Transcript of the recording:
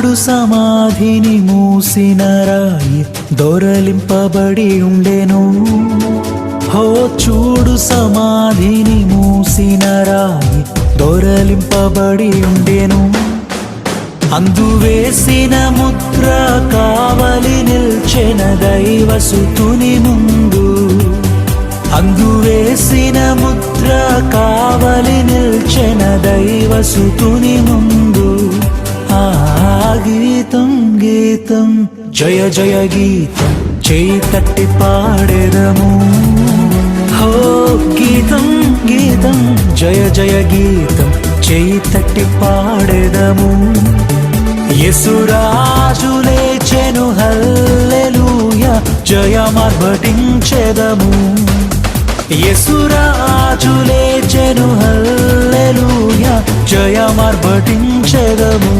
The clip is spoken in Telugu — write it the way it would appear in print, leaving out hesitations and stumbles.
చూడు సమాధిని మూసిన రాయి దొరలింపబడి ఉండెను. హో చూడు సమాధిని మూసిన రాయి దొరలింపబడి ఉండెను. అందు వేసిన ముద్ర కావలి నిల్చెన దైవసుతుని ముందు. అందు వేసిన ముద్ర కావలి నిల్చెన దైవసుతుని ముందు. ఆ గీతం గీతం జయ జయ గీతం చేయి తట్టి పాడెదము. హో గీతం గీతం జయ జయ గీతం చేయి తట్టి పాడెదము. యేసురాజు లేచెను హల్లెలూయా జయమర్భటించెదము. యేసురాజు లేచెను హల్లెలూయా జయమర్భటించెదము.